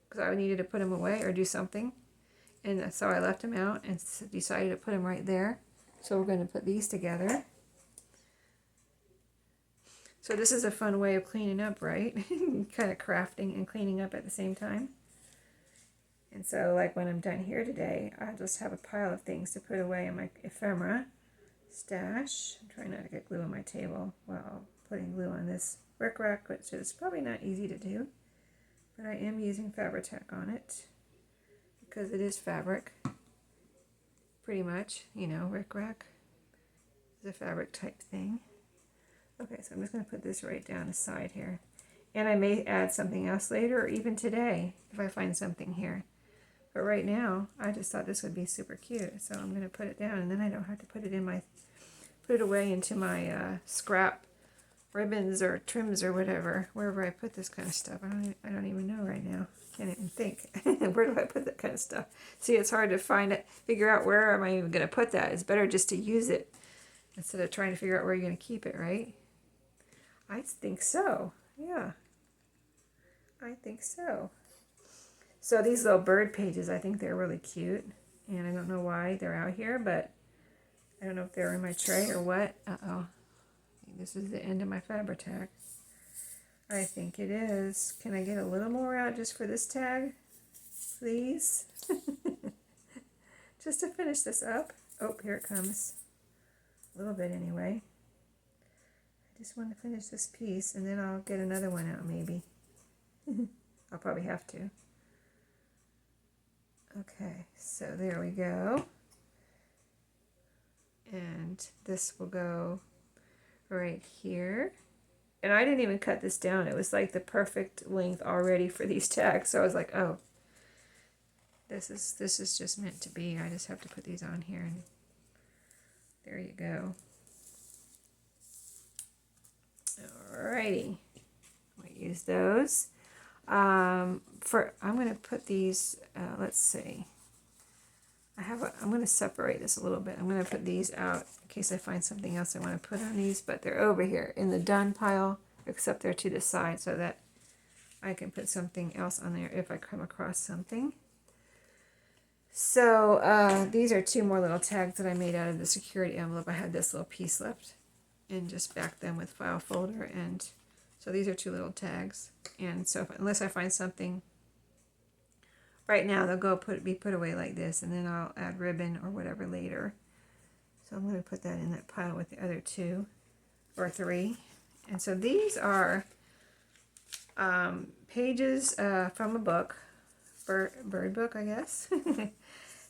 because I needed to put them away or do something. And so I left them out and decided to put them right there. So we're going to put these together. So this is a fun way of cleaning up, right? Kind of crafting and cleaning up at the same time. And so like when I'm done here today, I'll just have a pile of things to put away in my ephemera stash. I'm trying not to get glue on my table while putting glue on this bric rack, which is probably not easy to do. But I am using Fabri-Tac on it, because it is fabric, pretty much, you know, bric rack is a fabric type thing. Okay, so I'm just going to put this right down the side here. And I may add something else later, or even today, if I find something here. But right now, I just thought this would be super cute. So I'm going to put it down, and then I don't have to put it away into my scrap ribbons or trims or whatever, wherever I put this kind of stuff. I don't even know right now. Can't even think. Where do I put that kind of stuff? See, it's hard to figure out where am I even going to put that. It's better just to use it instead of trying to figure out where you're going to keep it, right? I think so. Yeah. I think so. So these little bird pages, I think they're really cute. And I don't know why they're out here, but I don't know if they're in my tray or what. Uh-oh. This is the end of my Fabri-Tac. I think it is. Can I get a little more out just for this tag? Please? Just to finish this up. Oh, here it comes. A little bit anyway. I just want to finish this piece, and then I'll get another one out maybe. I'll probably have to. Okay, so there we go. And this will go right here. And I didn't even cut this down. It was like the perfect length already for these tags. So I was like, oh, this is just meant to be. I just have to put these on here, and there you go. Alrighty, I'll use those. I'm going to put these, let's see. I'm going to separate this a little bit. I'm going to put these out in case I find something else I want to put on these, but they're over here in the done pile, except they're to the side so that I can put something else on there if I come across something. So these are 2 more little tags that I made out of the security envelope. I had this little piece left and just backed them with file folder, and so these are 2 little tags. And so unless I find something right now, they'll be put away like this, and then I'll add ribbon or whatever later. So I'm going to put that in that pile with the other 2 or 3. And so these are pages from a book, bird book, I guess.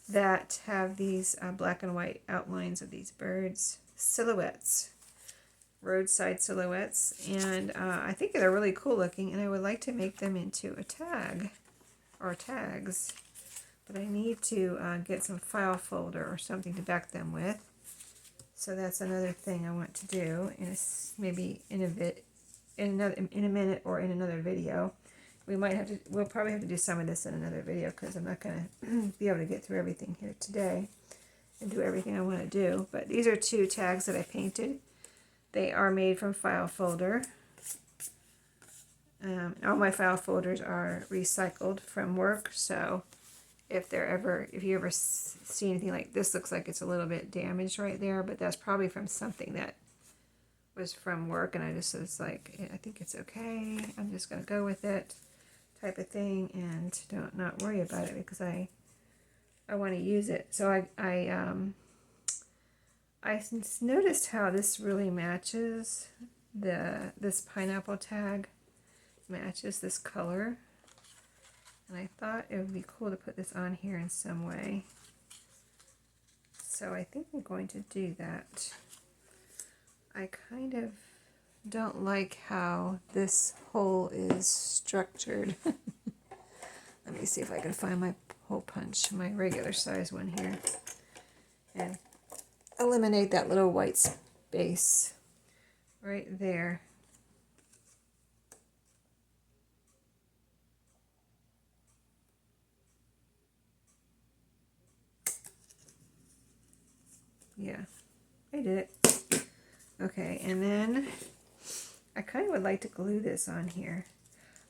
that have these black and white outlines of these birds, silhouettes, roadside silhouettes, and I think they're really cool looking, and I would like to make them into a tag or tags, but I need to get some file folder or something to back them with. So that's another thing I want to do, and maybe in a minute or in another video. We'll probably have to do some of this in another video because I'm not going to be able to get through everything here today and do everything I want to do. But these are 2 tags that I painted. They are made from file folder. All my file folders are recycled from work, so if you ever see anything like this, looks like it's a little bit damaged right there, but that's probably from something that was from work, and I just was like, I think it's okay, I'm just going to go with it, type of thing, and not worry about it because I want to use it. So I noticed how this really matches this pineapple tag, matches this color, and I thought it would be cool to put this on here in some way. So I think I'm going to do that. I kind of don't like how this hole is structured. Let me see if I can find my hole punch, my regular size one here, and eliminate that little white space right there. Yeah, I did it. Okay, and then I kind of would like to glue this on here.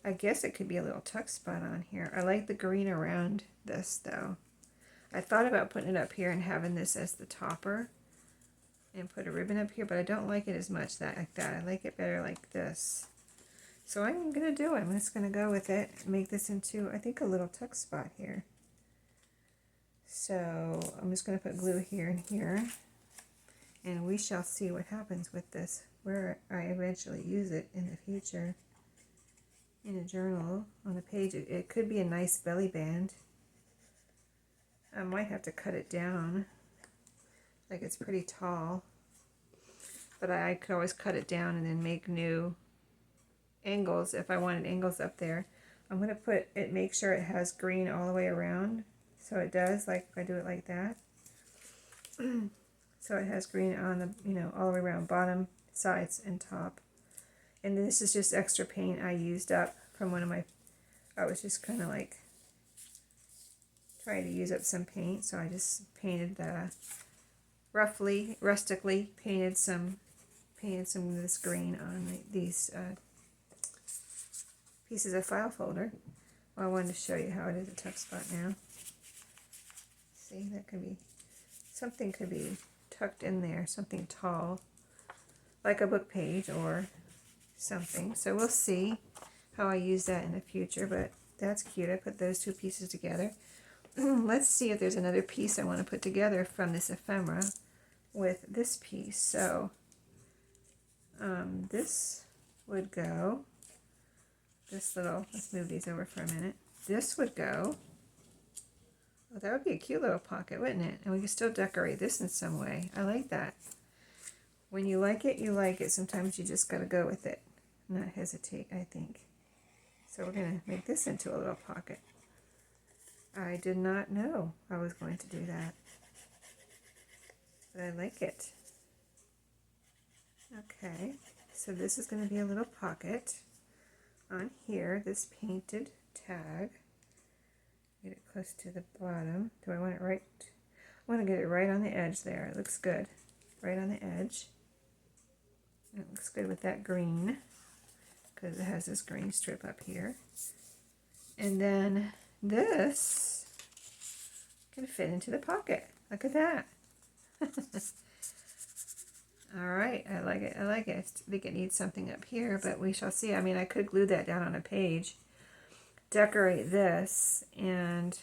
I guess it could be a little tuck spot on here. I like the green around this though. I thought about putting it up here and having this as the topper and put a ribbon up here, but I don't like it as much like that. I like it better like this. So I'm going to do it. I'm just going to go with it and make this into, I think, a little tuck spot here. So I'm just going to put glue here and here, and we shall see what happens with this, where I eventually use it in the future. In a journal, on a page. It could be a nice belly band. I might have to cut it down, like it's pretty tall, but I could always cut it down and then make new angles if I wanted angles up there. I'm going to put it, make sure it has green all the way around, so it does, like if I do it like that. So it has green on the, all the way around, bottom, sides, and top. And this is just extra paint I used up from one of my, I was just kind of like trying to use up some paint, so I just painted rustically painted some of this green on these pieces of file folder. Well, I wanted to show you how it is a tuck spot now. See, that could be, something could be tucked in there, something tall, like a book page or something. So we'll see how I use that in the future, but that's cute. I put those 2 pieces together. Let's see if there's another piece I want to put together from this ephemera with this piece. So this would go, let's move these over for a minute. This would go, oh, that would be a cute little pocket, wouldn't it? And we can still decorate this in some way. I like that. When you like it, you like it. Sometimes you just got to go with it, not hesitate, I think. So we're going to make this into a little pocket. I did not know I was going to do that, but I like it. Okay, so this is going to be a little pocket on here, this painted tag. Get it close to the bottom. Do I want it right? I want to get it right on the edge there. It looks good. Right on the edge. It looks good with that green, because it has this green strip up here. And then this can fit into the pocket. Look at that. All right, I like it. I like it. I think it needs something up here, but we shall see. I mean, I could glue that down on a page, decorate this, and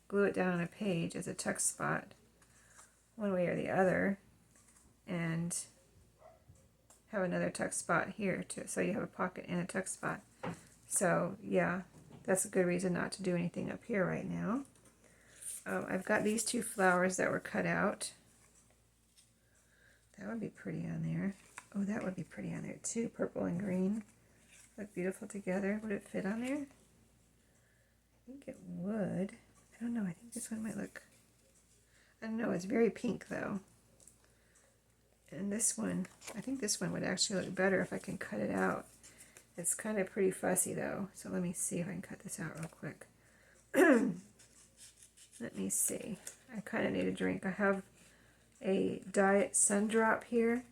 glue it down on a page as a tuck spot, one way or the other, and have another tuck spot here too, so you have a pocket and a tuck spot. So yeah, that's a good reason not to do anything up here right now. I've got these two flowers that were cut out. That would be pretty on there. Oh, that would be pretty on there too. Purple and green look beautiful together. Would it fit on there? I think it would. I don't know. I think this one might look, I don't know. It's very pink though. And this one, I think this one would actually look better if I can cut it out. It's kind of pretty fussy though. So let me see if I can cut this out real quick. Let me see. I kind of need a drink. I have a Diet Sun Drop here.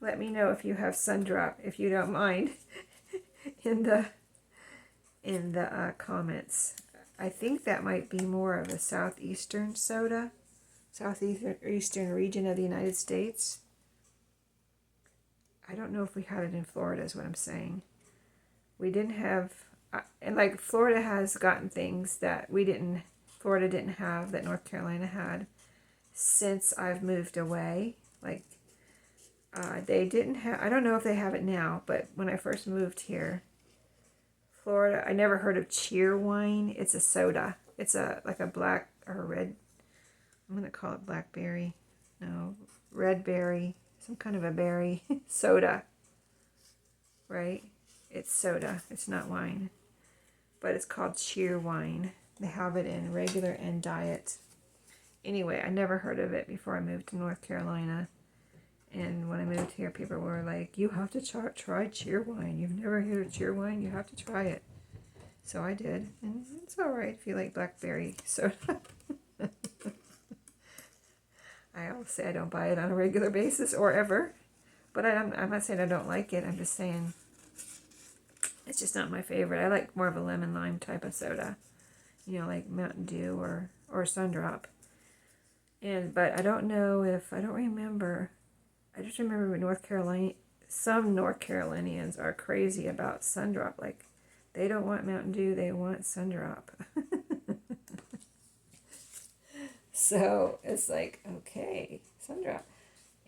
Let me know if you have Sun Drop, if you don't mind, in the comments. I think that might be more of a southeastern soda, southeastern region of the United States. I don't know if we had it in Florida is what I'm saying. We didn't have, and like Florida has gotten things that Florida didn't have, that North Carolina had since I've moved away. Like they didn't have, I don't know if they have it now, but when I first moved here, Florida, I never heard of cheer wine. It's a soda. It's like a black or red, I'm going to call it blackberry. No, red berry, some kind of a berry soda, right? It's soda. It's not wine, but it's called cheer wine. They have it in regular and diet. Anyway, I never heard of it before I moved to North Carolina. And when I moved here, people were like, you have to try cheer wine. You've never heard of cheer wine? You have to try it. So I did. And it's all right if you like blackberry soda. I always say I don't buy it on a regular basis or ever. But I'm not saying I don't like it. I'm just saying it's just not my favorite. I like more of a lemon lime type of soda. You know, like Mountain Dew or Sun Drop. But I don't know if, I don't remember. I just remember North Carolina, some North Carolinians are crazy about Sun Drop. Like, they don't want Mountain Dew, they want Sun Drop. So it's like, okay, Sun Drop.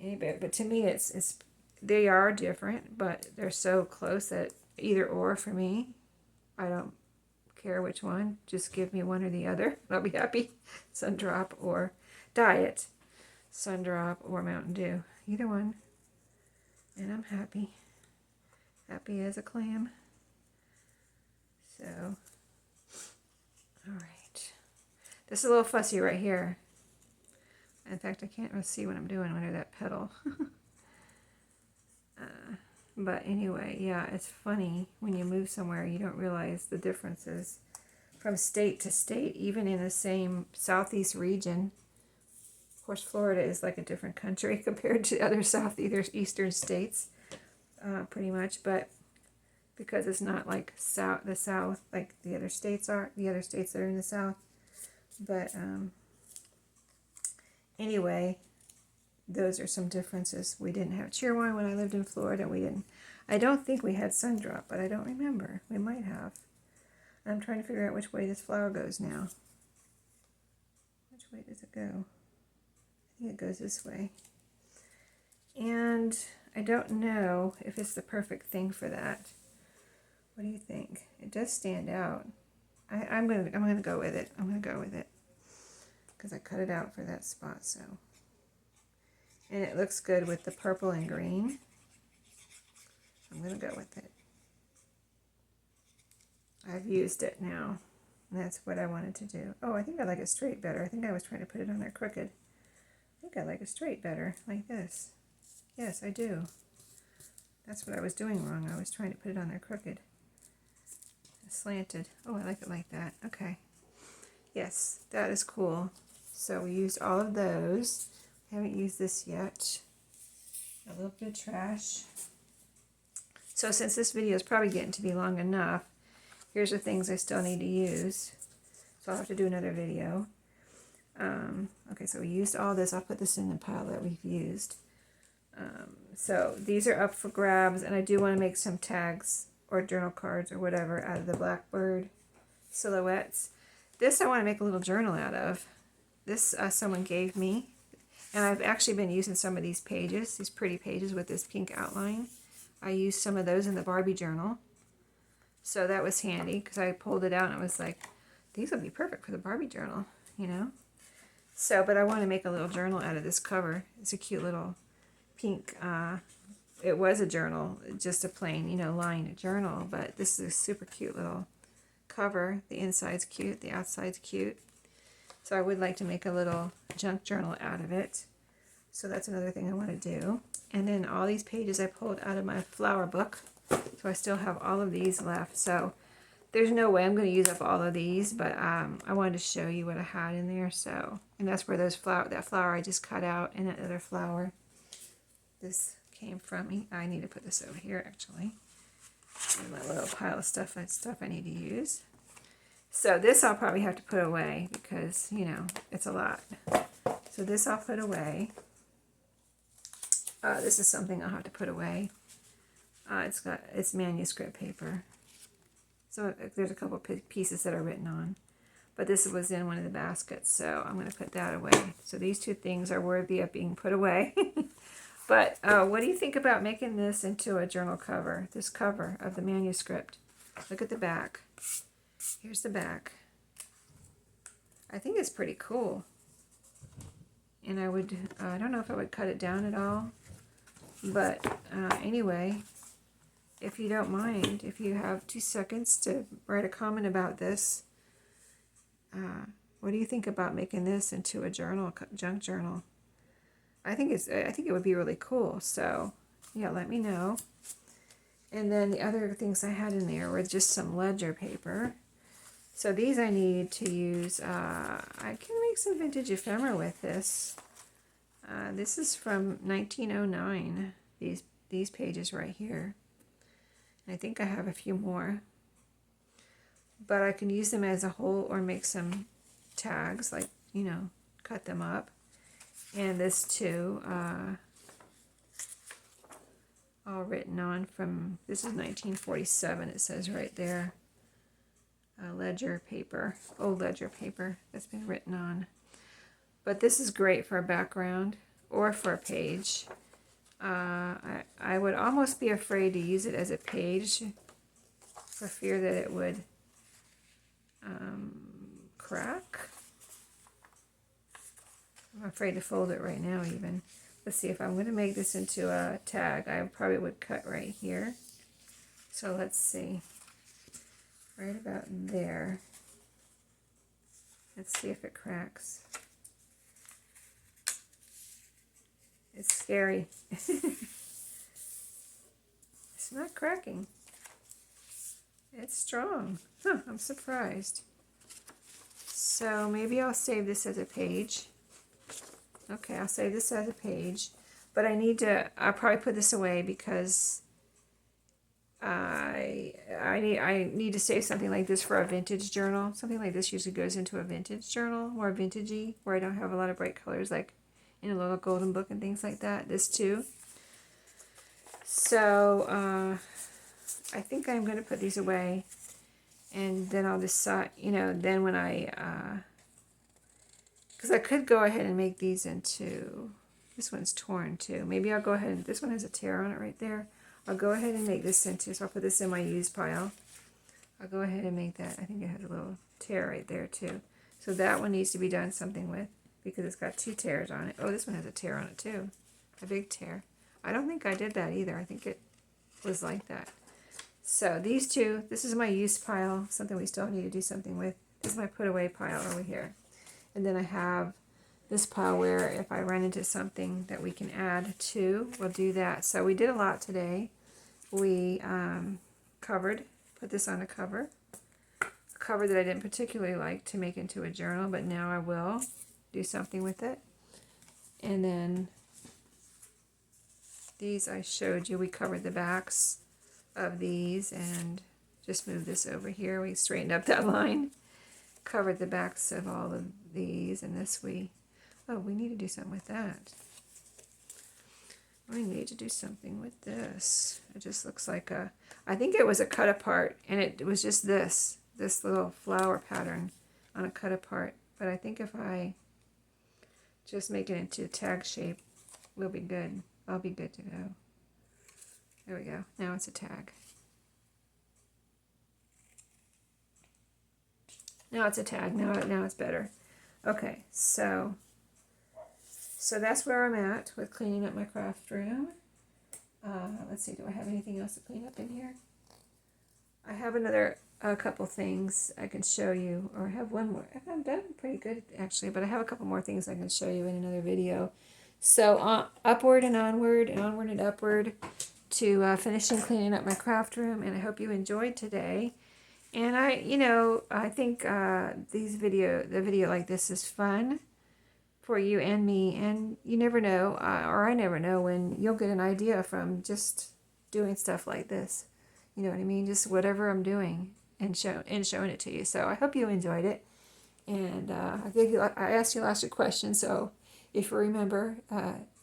Anyway, but to me, it's they are different, but they're so close that either or for me, I don't care which one. Just give me one or the other. I'll be happy. Sun Drop or Diet. Sun Drop or Mountain Dew. Either one. And I'm happy. Happy as a clam. So, alright. This is a little fussy right here. In fact, I can't really see what I'm doing under that pedal. But anyway, yeah, it's funny when you move somewhere, you don't realize the differences from state to state, even in the same southeast region. Of course, Florida is like a different country compared to other southeastern states, pretty much. But because it's not like the South, like the other states are, the other states that are in the South. But anyway, those are some differences. We didn't have cheer wine when I lived in Florida. I don't think we had Sun Drop, but I don't remember. We might have. I'm trying to figure out which way this flower goes now. Which way does it go? I think it goes this way. And I don't know if it's the perfect thing for that. What do you think? It does stand out. I'm gonna go with it. I'm gonna go with it because I cut it out for that spot. So, and it looks good with the purple and green. I'm gonna go with it. I've used it now, and that's what I wanted to do. Oh, I think I like it straight better. I think I was trying to put it on there crooked. I think I like it straight better, like this. Yes, I do. That's what I was doing wrong. I was trying to put it on there crooked. Slanted. Oh, I like it like that. Okay. Yes, that is cool. So we used all of those. I haven't used this yet. A little bit of trash. So since this video is probably getting to be long enough, here's the things I still need to use. So I'll have to do another video. Okay, so we used all this. I'll put this in the pile that we've used. So these are up for grabs, and I do want to make some tags or journal cards or whatever out of the blackbird silhouettes. This I want to make a little journal out of. This someone gave me, and I've actually been using some of these pages, these pretty pages with this pink outline. I used some of those in the Barbie journal. So that was handy because I pulled it out and it was like these will be perfect for the Barbie journal, you know. So, but I want to make a little journal out of this cover. It's a cute little pink, it was a journal, just a plain, you know, lined journal, but this is a super cute little cover. The inside's cute, the outside's cute. So I would like to make a little junk journal out of it. So that's another thing I want to do. And then all these pages I pulled out of my flower book. So I still have all of these left. So there's no way I'm going to use up all of these, but I wanted to show you what I had in there. So, and that's where that flower I just cut out, and that other flower. This came from me. I need to put this over here actually. And my little pile of stuff I need to use. So this I'll probably have to put away because, you know, it's a lot. So this I'll put away. This is something I'll have to put away. It's manuscript paper. So there's a couple pieces that are written on. But this was in one of the baskets, so I'm going to put that away. So these two things are worthy of being put away. But what do you think about making this into a journal cover? This cover of the manuscript. Look at the back. Here's the back. I think it's pretty cool. And I would, I don't know if I would cut it down at all. But anyway, if you don't mind, if you have 2 seconds to write a comment about this, what do you think about making this into a journal, junk journal? I think it would be really cool. So yeah, let me know. And then the other things I had in there were just some ledger paper. So these I need to use. I can make some vintage ephemera with this. This is from 1909. These pages right here. I think I have a few more. But I can use them as a whole or make some tags, like, you know, cut them up. And this too, all written on from, this is 1947, it says right there. Ledger paper, old ledger paper that's been written on. But this is great for a background or for a page. I would almost be afraid to use it as a page for fear that it would crack. I'm afraid to fold it right now even. Let's see, if I'm going to make this into a tag, I probably would cut right here. So let's see. Right about there. Let's see if it cracks. It's scary. It's not cracking. It's strong. Huh, I'm surprised. So maybe I'll save this as a page. Okay, I'll save this as a page. But I'll probably put this away because I need to save something like this for a vintage journal. Something like this usually goes into a vintage journal, more vintagey, where I don't have a lot of bright colors like in a little golden book and things like that. This too. So I think I'm going to put these away, and then I'll decide, you know, then when because I could go ahead and make these into, this one's torn too. Maybe I'll go ahead and, this one has a tear on it right there. I'll go ahead and make this into, so I'll put this in my used pile. I'll go ahead and make that. I think it has a little tear right there too. So that one needs to be done something with because it's got 2 tears on it. Oh, this one has a tear on it too. A big tear. I don't think I did that either. I think it was like that. So these two, this is my used pile, something we still need to do something with. This is my put away pile over here. And then I have this pile where if I run into something that we can add to, we'll do that. So we did a lot today. We put this on a cover that I didn't particularly like to make into a journal, but now I will do something with it. And then these I showed you, we covered the backs of these and just moved this over here. We straightened up that line, covered the backs of all of these, and this we need to do something with that. We need to do something with this. It just looks like I think it was a cut apart, and it was just this little flower pattern on a cut apart. But I think if I just make it into tag shape, we'll be good. I'll be good to go. There we go. Now it's a tag. Now it's a tag. Now it's better. Okay, so that's where I'm at with cleaning up my craft room. Let's see, do I have anything else to clean up in here? I have a couple things I can show you, or I have one more. I've done pretty good actually, but I have a couple more things I can show you in another video. So upward and onward and upward to finishing cleaning up my craft room, and I hope you enjoyed today. And I think the video like this is fun for you and me, and you never know, or I never know when you'll get an idea from just doing stuff like this. You know what I mean? Just whatever I'm doing and showing it to you. So I hope you enjoyed it, and I asked you lots of questions. So if you remember,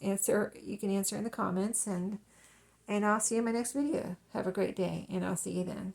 you can answer in the comments, and I'll see you in my next video. Have a great day, and I'll see you then.